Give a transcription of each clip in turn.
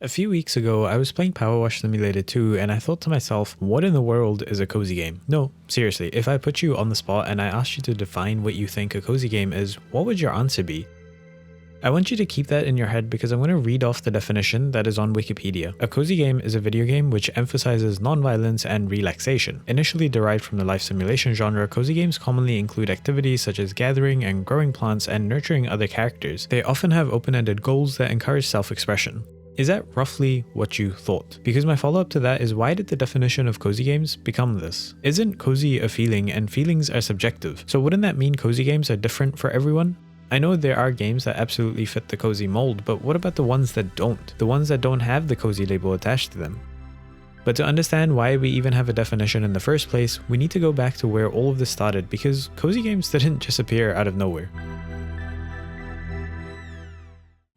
A few weeks ago, I was playing Power Wash Simulator 2 and I thought to myself, what in the world is a cozy game? No, seriously, if I put you on the spot and I asked you to define what you think a cozy game is, what would your answer be? I want you to keep that in your head because I'm going to read off the definition that is on Wikipedia. A cozy game is a video game which emphasizes non-violence and relaxation. Initially derived from the life simulation genre, cozy games commonly include activities such as gathering and growing plants and nurturing other characters. They often have open-ended goals that encourage self-expression. Is that roughly what you thought? Because my follow-up to that is, why did the definition of cozy games become this? Isn't cozy a feeling, and feelings are subjective? So wouldn't that mean cozy games are different for everyone? I know there are games that absolutely fit the cozy mold, but what about the ones that don't? The ones that don't have the cozy label attached to them? But to understand why we even have a definition in the first place, we need to go back to where all of this started, because cozy games didn't just appear out of nowhere.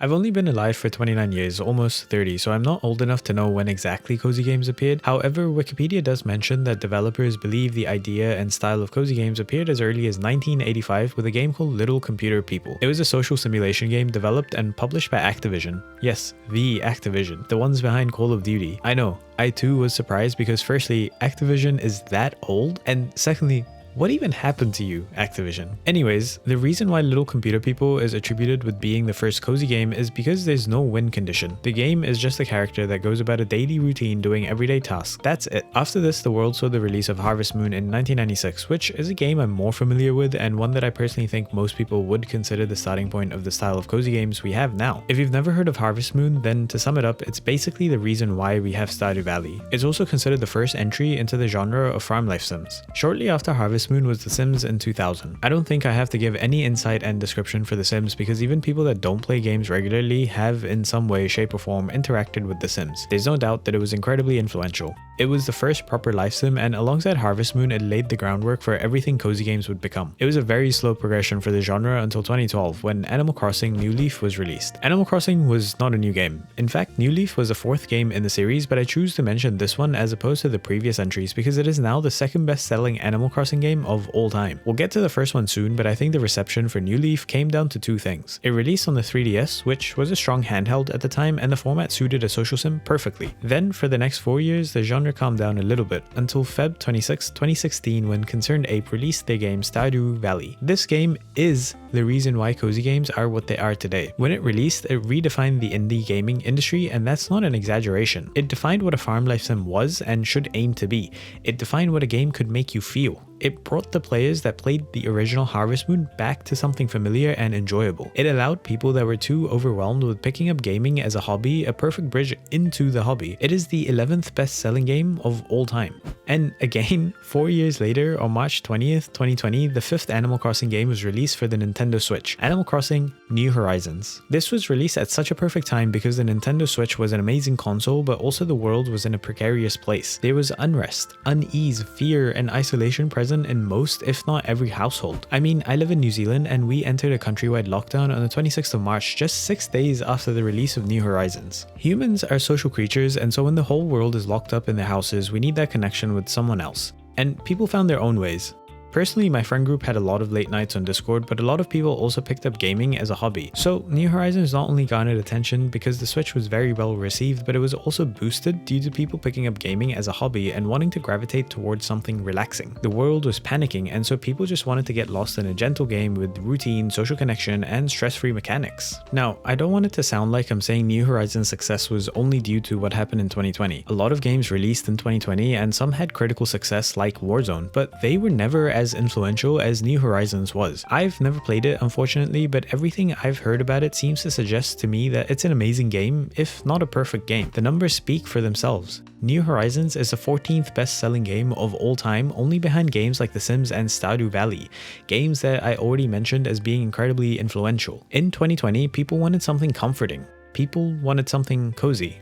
I've only been alive for 29 years, almost 30, so I'm not old enough to know when exactly cozy games appeared. However, Wikipedia does mention that developers believe the idea and style of cozy games appeared as early as 1985 with a game called Little Computer People. It was a social simulation game developed and published by Activision. Yes, the Activision, the ones behind Call of Duty. I know, I too was surprised because firstly, Activision is that old, and secondly, what even happened to you, Activision? Anyways, the reason why Little Computer People is attributed with being the first cozy game is because there's no win condition. The game is just a character that goes about a daily routine doing everyday tasks. That's it. After this, the world saw the release of Harvest Moon in 1996, which is a game I'm more familiar with and one that I personally think most people would consider the starting point of the style of cozy games we have now. If you've never heard of Harvest Moon, then to sum it up, it's basically the reason why we have Stardew Valley. It's also considered the first entry into the genre of farm life sims. Shortly after Harvest Moon was The Sims in 2000. I don't think I have to give any insight and description for The Sims because even people that don't play games regularly have in some way, shape or form interacted with The Sims. There's no doubt that it was incredibly influential. It was the first proper life sim, and alongside Harvest Moon it laid the groundwork for everything cozy games would become. It was a very slow progression for the genre until 2012 when Animal Crossing New Leaf was released. Animal Crossing was not a new game. In fact, New Leaf was the fourth game in the series, but I choose to mention this one as opposed to the previous entries because it is now the second best selling Animal Crossing game of all time. We'll get to the first one soon, but I think the reception for New Leaf came down to two things. It released on the 3DS, which was a strong handheld at the time, and the format suited a social sim perfectly. Then, for the next 4 years, the genre calmed down a little bit, until Feb 26, 2016 when ConcernedApe released their game Stardew Valley. This game is the reason why cozy games are what they are today. When it released, it redefined the indie gaming industry, and that's not an exaggeration. It defined what a farm life sim was and should aim to be. It defined what a game could make you feel. It brought the players that played the original Harvest Moon back to something familiar and enjoyable. It allowed people that were too overwhelmed with picking up gaming as a hobby a perfect bridge into the hobby. It is the 11th best-selling game of all time. And again, 4 years later, on March 20th, 2020, the fifth Animal Crossing game was released for the Nintendo Switch, Animal Crossing New Horizons. This was released at such a perfect time because the Nintendo Switch was an amazing console, but also the world was in a precarious place. There was unrest, unease, fear, and isolation present in most, if not every household. I mean, I live in New Zealand and we entered a countrywide lockdown on the 26th of March, just 6 days after the release of New Horizons. Humans are social creatures, and so when the whole world is locked up in their houses, we need that connection with someone else. And people found their own ways. Personally, my friend group had a lot of late nights on Discord, but a lot of people also picked up gaming as a hobby. So New Horizons not only garnered attention because the Switch was very well received, but it was also boosted due to people picking up gaming as a hobby and wanting to gravitate towards something relaxing. The world was panicking, and so people just wanted to get lost in a gentle game with routine, social connection, and stress-free mechanics. Now, I don't want it to sound like I'm saying New Horizons' success was only due to what happened in 2020. A lot of games released in 2020 and some had critical success like Warzone, but they were never as influential as New Horizons was. I've never played it, unfortunately, but everything I've heard about it seems to suggest to me that it's an amazing game, if not a perfect game. The numbers speak for themselves. New Horizons is the 14th best-selling game of all time, only behind games like The Sims and Stardew Valley, games that I already mentioned as being incredibly influential. In 2020, people wanted something comforting. People wanted something cozy.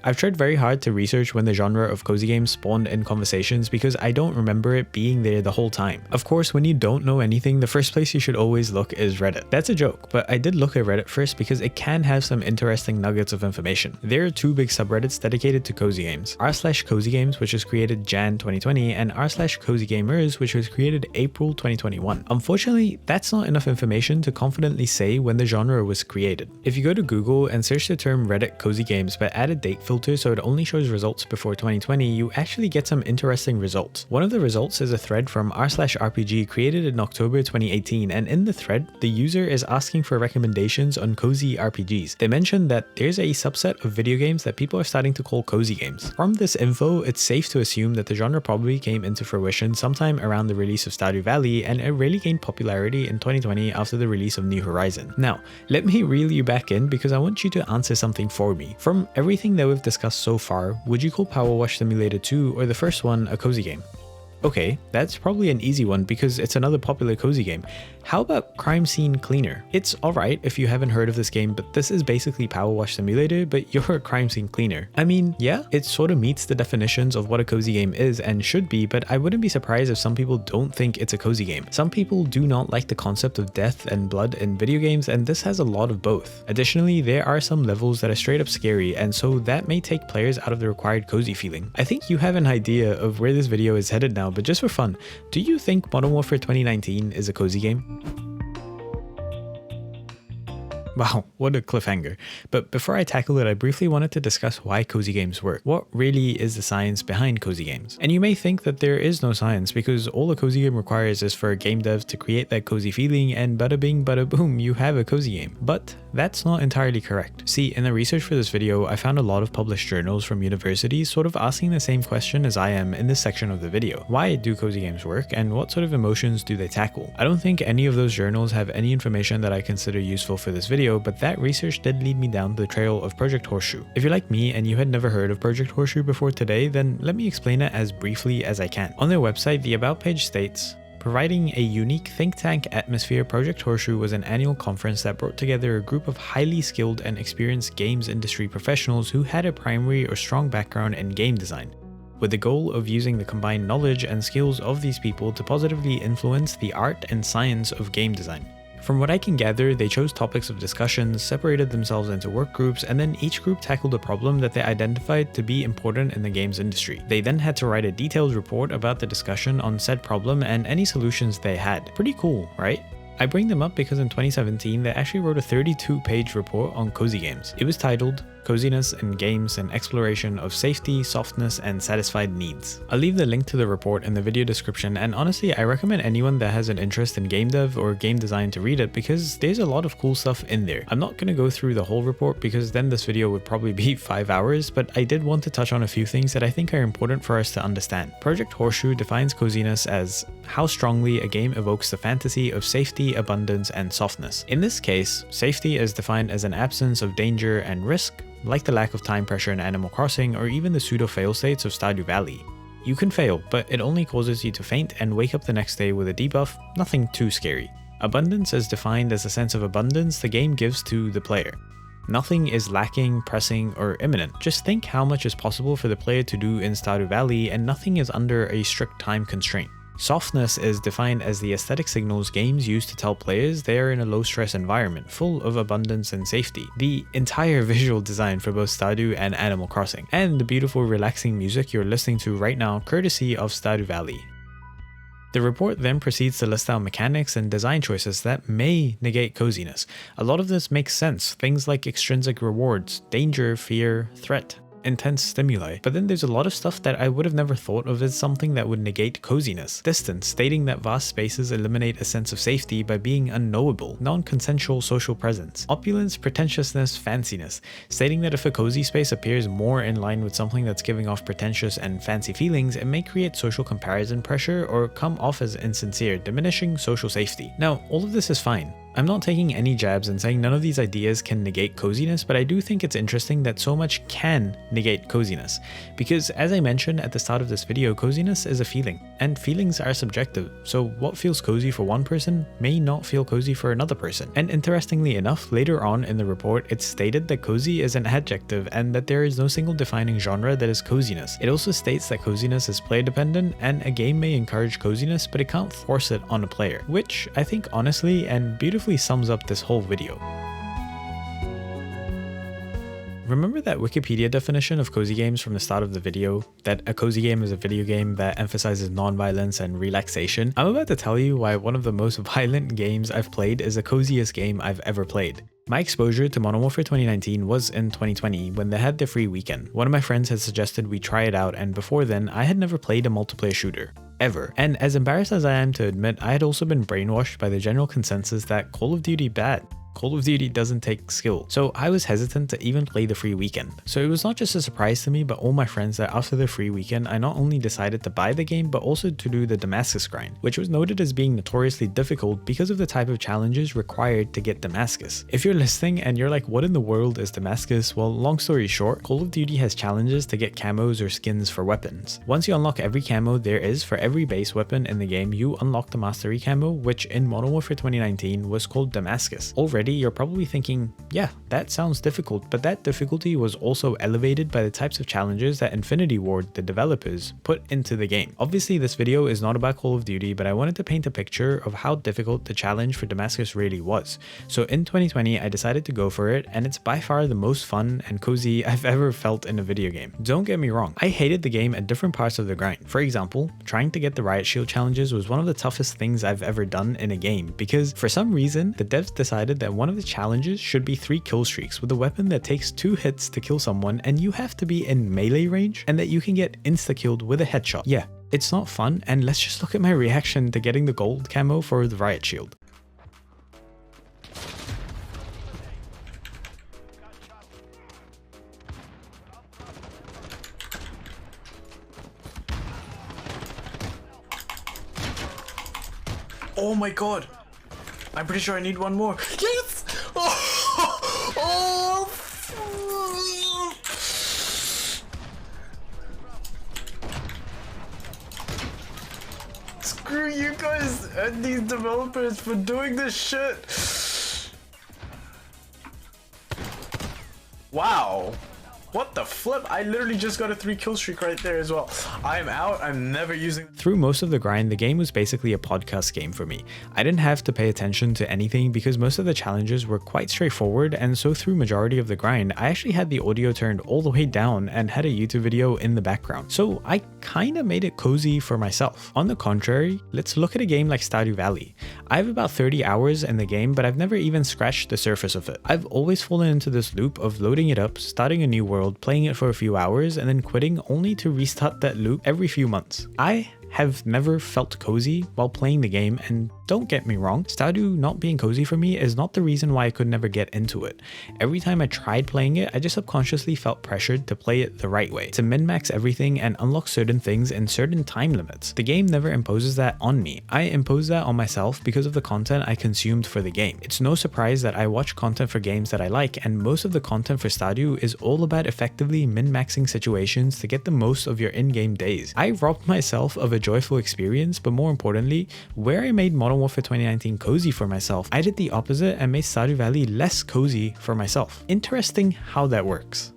I've tried very hard to research when the genre of cozy games spawned in conversations because I don't remember it being there the whole time. Of course, when you don't know anything, the first place you should always look is Reddit. That's a joke, but I did look at Reddit first because it can have some interesting nuggets of information. There are two big subreddits dedicated to cozy games, r/cozygames, which was created Jan 2020, and r/cozygamers, which was created April 2021. Unfortunately, that's not enough information to confidently say when the genre was created. If you go to Google and search the term Reddit cozy games but add a date filter so it only shows results before 2020, you actually get some interesting results. One of the results is a thread from r/RPG created in October 2018, and in the thread, the user is asking for recommendations on cozy RPGs. They mentioned that there's a subset of video games that people are starting to call cozy games. From this info, it's safe to assume that the genre probably came into fruition sometime around the release of Stardew Valley, and it really gained popularity in 2020 after the release of New Horizon. Now, let me reel you back in because I want you to answer something for me. From everything that we've discussed so far, would you call Power Wash Simulator 2 or the first one a cozy game? Okay, that's probably an easy one because it's another popular cozy game. How about Crime Scene Cleaner? It's alright if you haven't heard of this game, but this is basically Power Wash Simulator, but you're a crime scene cleaner. I mean, yeah, it sort of meets the definitions of what a cozy game is and should be, but I wouldn't be surprised if some people don't think it's a cozy game. Some people do not like the concept of death and blood in video games, and this has a lot of both. Additionally, there are some levels that are straight up scary, and so that may take players out of the required cozy feeling. I think you have an idea of where this video is headed now, but just for fun, do you think Modern Warfare 2019 is a cozy game? Wow, what a cliffhanger. But before I tackle it, I briefly wanted to discuss why cozy games work. What really is the science behind cozy games? And you may think that there is no science because all a cozy game requires is for a game dev to create that cozy feeling and bada bing bada boom, you have a cozy game. But that's not entirely correct. See, in the research for this video, I found a lot of published journals from universities sort of asking the same question as I am in this section of the video. Why do cozy games work and what sort of emotions do they tackle? I don't think any of those journals have any information that I consider useful for this video, but that research did lead me down the trail of Project Horseshoe. If you're like me and you had never heard of Project Horseshoe before today, then let me explain it as briefly as I can. On their website, the About page states, providing a unique think tank atmosphere, Project Horseshoe was an annual conference that brought together a group of highly skilled and experienced games industry professionals who had a primary or strong background in game design, with the goal of using the combined knowledge and skills of these people to positively influence the art and science of game design. From what I can gather, they chose topics of discussion, separated themselves into work groups, and then each group tackled a problem that they identified to be important in the games industry. They then had to write a detailed report about the discussion on said problem and any solutions they had. Pretty cool, right? I bring them up because in 2017, they actually wrote a 32-page report on cozy games. It was titled Coziness in Games and Exploration of Safety, Softness, and Satisfied Needs. I'll leave the link to the report in the video description, and honestly, I recommend anyone that has an interest in game dev or game design to read it because there's a lot of cool stuff in there. I'm not going to go through the whole report because then this video would probably be 5 hours, but I did want to touch on a few things that I think are important for us to understand. Project Horseshoe defines coziness as how strongly a game evokes the fantasy of safety, abundance, and softness. In this case, safety is defined as an absence of danger and risk, like the lack of time pressure in Animal Crossing or even the pseudo fail states of Stardew Valley. You can fail, but it only causes you to faint and wake up the next day with a debuff, nothing too scary. Abundance is defined as a sense of abundance the game gives to the player. Nothing is lacking, pressing, or imminent. Just think how much is possible for the player to do in Stardew Valley and nothing is under a strict time constraint. Softness is defined as the aesthetic signals games use to tell players they are in a low-stress environment, full of abundance and safety. The entire visual design for both Stardew and Animal Crossing, and the beautiful relaxing music you're listening to right now courtesy of Stardew Valley. The report then proceeds to list out mechanics and design choices that may negate coziness. A lot of this makes sense, things like extrinsic rewards, danger, fear, threat, intense stimuli. But then there's a lot of stuff that I would have never thought of as something that would negate coziness. Distance, stating that vast spaces eliminate a sense of safety by being unknowable. Non-consensual social presence. Opulence, pretentiousness, fanciness, stating that if a cozy space appears more in line with something that's giving off pretentious and fancy feelings, it may create social comparison pressure or come off as insincere, diminishing social safety. Now, all of this is fine. I'm not taking any jabs and saying none of these ideas can negate coziness, but I do think it's interesting that so much can negate coziness. Because as I mentioned at the start of this video, coziness is a feeling, and feelings are subjective. So what feels cozy for one person may not feel cozy for another person. And interestingly enough, later on in the report, it's stated that cozy is an adjective and that there is no single defining genre that is coziness. It also states that coziness is player dependent, and a game may encourage coziness, but it can't force it on a player, which I think honestly and beautifully sums up this whole video. Remember that Wikipedia definition of cozy games from the start of the video? That a cozy game is a video game that emphasizes non-violence and relaxation? I'm about to tell you why one of the most violent games I've played is the coziest game I've ever played. My exposure to Modern Warfare 2019 was in 2020 when they had their free weekend. One of my friends had suggested we try it out, and before then I had never played a multiplayer shooter. Ever. And as embarrassed as I am to admit, I had also been brainwashed by the general consensus that Call of Duty bad. Call of Duty doesn't take skill, so I was hesitant to even play the free weekend. So it was not just a surprise to me but all my friends that after the free weekend I not only decided to buy the game but also to do the Damascus grind, which was noted as being notoriously difficult because of the type of challenges required to get Damascus. If you're listening and you're like, what in the world is Damascus? Well, long story short, Call of Duty has challenges to get camos or skins for weapons. Once you unlock every camo there is for every base weapon in the game, you unlock the Mastery camo, which in Modern Warfare 2019 was called Damascus. Already you're probably thinking, yeah, that sounds difficult, but that difficulty was also elevated by the types of challenges that Infinity Ward, the developers, put into the game. Obviously this video is not about Call of Duty, but I wanted to paint a picture of how difficult the challenge for Damascus really was. So in 2020 I decided to go for it, and it's by far the most fun and cozy I've ever felt in a video game. Don't get me wrong, I hated the game at different parts of the grind. For example, trying to get the Riot Shield challenges was one of the toughest things I've ever done in a game, because for some reason the devs decided that one of the challenges should be 3 kill streaks with a weapon that takes 2 hits to kill someone and you have to be in melee range, and that you can get insta-killed with a headshot. Yeah, it's not fun, and let's just look at my reaction to getting the gold camo for the Riot Shield. Oh my god! I'm pretty sure I need one more. Yes! Oh! Screw you guys and these developers for doing this shit. Wow. What the flip? I literally just got a 3 kill streak right there as well. I'm out. I'm never using... Through most of the grind, the game was basically a podcast game for me. I didn't have to pay attention to anything because most of the challenges were quite straightforward, and so through majority of the grind, I actually had the audio turned all the way down and had a YouTube video in the background. So I kind of made it cozy for myself. On the contrary, let's look at a game like Stardew Valley. I have about 30 hours in the game, but I've never even scratched the surface of it. I've always fallen into this loop of loading it up, starting a new world, playing it for a few hours, and then quitting only to restart that loop every few months. I have never felt cozy while playing the game, and don't get me wrong, Stardew not being cozy for me is not the reason why I could never get into it. Every time I tried playing it, I just subconsciously felt pressured to play it the right way, to min-max everything and unlock certain things in certain time limits. The game never imposes that on me. I impose that on myself because of the content I consumed for the game. It's no surprise that I watch content for games that I like, and most of the content for Stardew is all about effectively min-maxing situations to get the most of your in-game days. I robbed myself of a joyful experience, but more importantly, where I made Modern Warfare 2019 cozy for myself, I did the opposite and made Stardew Valley less cozy for myself. Interesting how that works.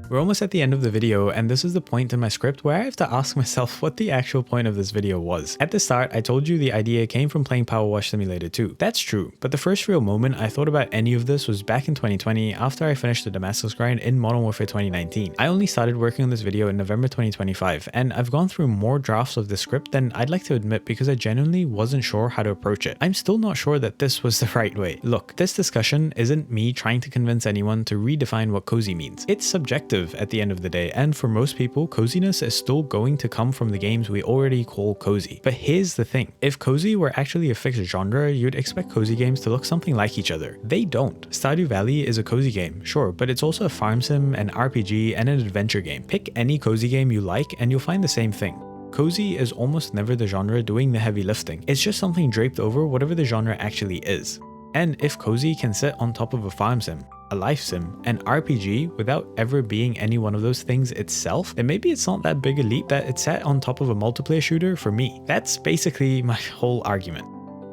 We're almost at the end of the video, and this is the point in my script where I have to ask myself what the actual point of this video was. At the start, I told you the idea came from playing Power Wash Simulator 2. That's true, but the first real moment I thought about any of this was back in 2020 after I finished the Damascus grind in Modern Warfare 2019. I only started working on this video in November 2025, and I've gone through more drafts of the script than I'd like to admit because I genuinely wasn't sure how to approach it. I'm still not sure that this was the right way. Look, this discussion isn't me trying to convince anyone to redefine what cozy means. It's subjective at the end of the day, and for most people, coziness is still going to come from the games we already call cozy. But here's the thing, if cozy were actually a fixed genre, you'd expect cozy games to look something like each other. They don't. Stardew Valley is a cozy game, sure, but it's also a farm sim, an RPG, and an adventure game. Pick any cozy game you like and you'll find the same thing. cozy is almost never the genre doing the heavy lifting. It's just something draped over whatever the genre actually is. And if cozy can sit on top of a farm sim, a life sim, an RPG without ever being any one of those things itself, then maybe it's not that big a leap that it sat on top of a multiplayer shooter for me. That's basically my whole argument.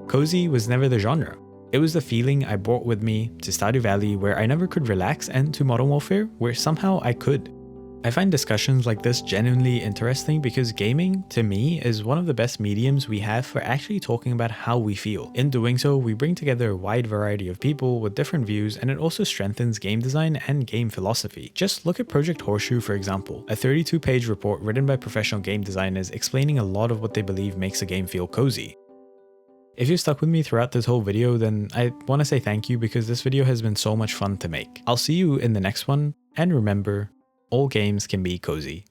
Cozy was never the genre. It was the feeling I brought with me to Stardew Valley where I never could relax, and to Modern Warfare where somehow I could. I find discussions like this genuinely interesting because gaming, to me, is one of the best mediums we have for actually talking about how we feel. In doing so, we bring together a wide variety of people with different views, and it also strengthens game design and game philosophy. Just look at Project Horseshoe, for example, a 32-page report written by professional game designers explaining a lot of what they believe makes a game feel cozy. If you're stuck with me throughout this whole video, then I want to say thank you because this video has been so much fun to make. I'll see you in the next one, and remember, all games can be cozy.